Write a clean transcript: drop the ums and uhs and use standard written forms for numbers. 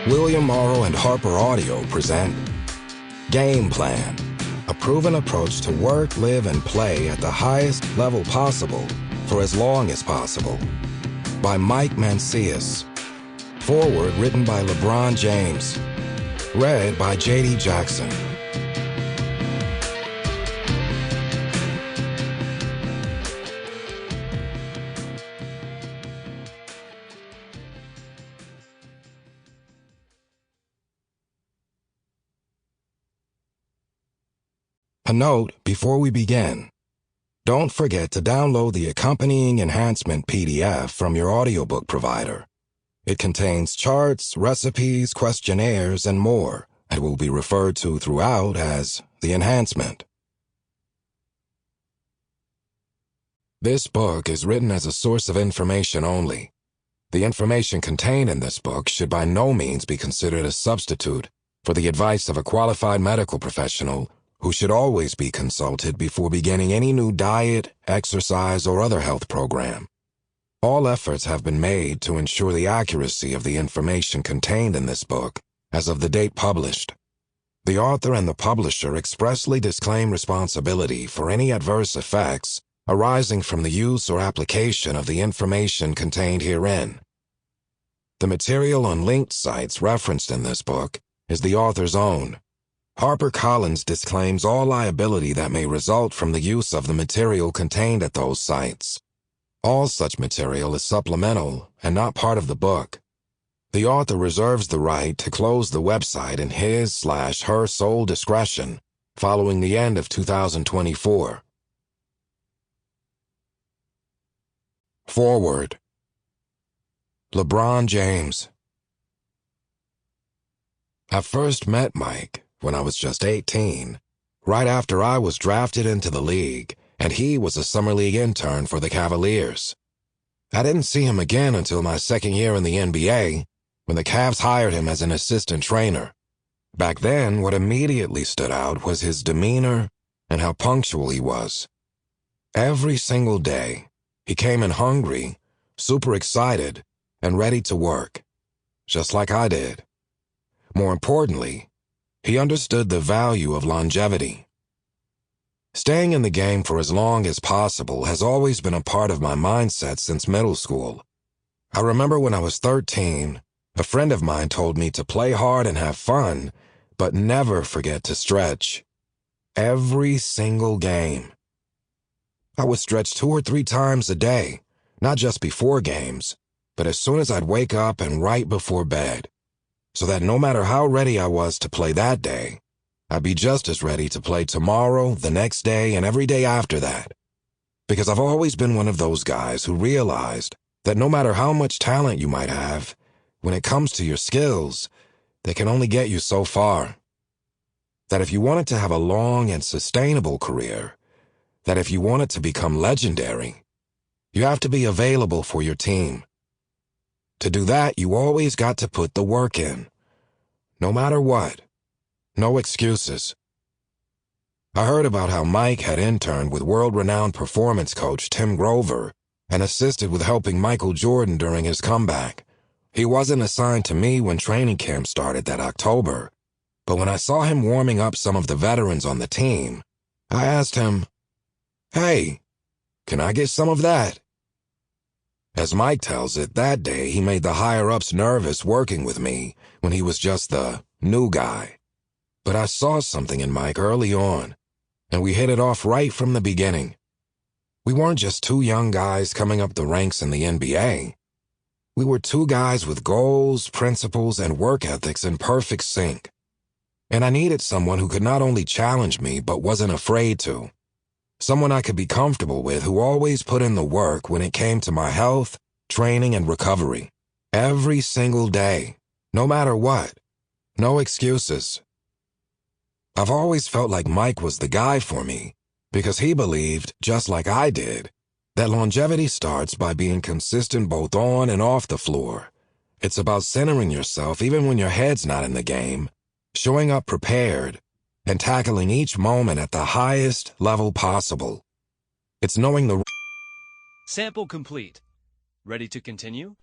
William Morrow and HarperAudio present Game Plan, a proven approach to work, live, and play at the highest level possible for as long as possible. By Mike Mancias. Foreword written by LeBron James. Read by J.D. Jackson. A note before we begin. Don't forget to download the accompanying enhancement PDF from your audiobook provider. It contains charts, recipes, questionnaires, and more, and will be referred to throughout as the enhancement. This book is written as a source of information only. The information contained in this book should by no means be considered a substitute for the advice of a qualified medical professional who should always be consulted before beginning any new diet, exercise, or other health program. All efforts have been made to ensure the accuracy of the information contained in this book as of the date published. The author and the publisher expressly disclaim responsibility for any adverse effects arising from the use or application of the information contained herein. The material on linked sites referenced in this book is the author's own. HarperCollins disclaims all liability that may result from the use of the material contained at those sites. All such material is supplemental and not part of the book. The author reserves the right to close the website in his/her sole discretion following the end of 2024. Foreword. LeBron James. I first met Mike when I was just 18, right after I was drafted into the league, and he was a summer league intern for the Cavaliers. I didn't see him again until my second year in the NBA, when the Cavs hired him as an assistant trainer. Back then, what immediately stood out was his demeanor and how punctual he was. Every single day, he came in hungry, super excited, and ready to work, just like I did. More importantly, he understood the value of longevity. Staying in the game for as long as possible has always been a part of my mindset since middle school. I remember when I was 13, a friend of mine told me to play hard and have fun, but never forget to stretch. Every single game. I would stretch 2 or 3 times a day, not just before games, but as soon as I'd wake up and right before bed, so that no matter how ready I was to play that day, I'd be just as ready to play tomorrow, the next day, and every day after that. Because I've always been one of those guys who realized that no matter how much talent you might have, when it comes to your skills, they can only get you so far. That if you wanted to have a long and sustainable career, that if you wanted to become legendary, you have to be available for your team. To do that, you always got to put the work in. No matter what. No excuses. I heard about how Mike had interned with world-renowned performance coach Tim Grover and assisted with helping Michael Jordan during his comeback. He wasn't assigned to me when training camp started that October, but when I saw him warming up some of the veterans on the team, I asked him, "Hey, can I get some of that?" As Mike tells it, that day he made the higher-ups nervous working with me when he was just the new guy. But I saw something in Mike early on, and we hit it off right from the beginning. We weren't just 2 young guys coming up the ranks in the NBA. We were 2 guys with goals, principles, and work ethics in perfect sync. And I needed someone who could not only challenge me but wasn't afraid to. Someone I could be comfortable with who always put in the work when it came to my health, training, and recovery. Every single day, no matter what. No excuses. I've always felt like Mike was the guy for me because he believed, just like I did, that longevity starts by being consistent both on and off the floor. It's about centering yourself even when your head's not in the game, showing up prepared, and tackling each moment at the highest level possible. It's knowing the... Sample complete. Ready to continue?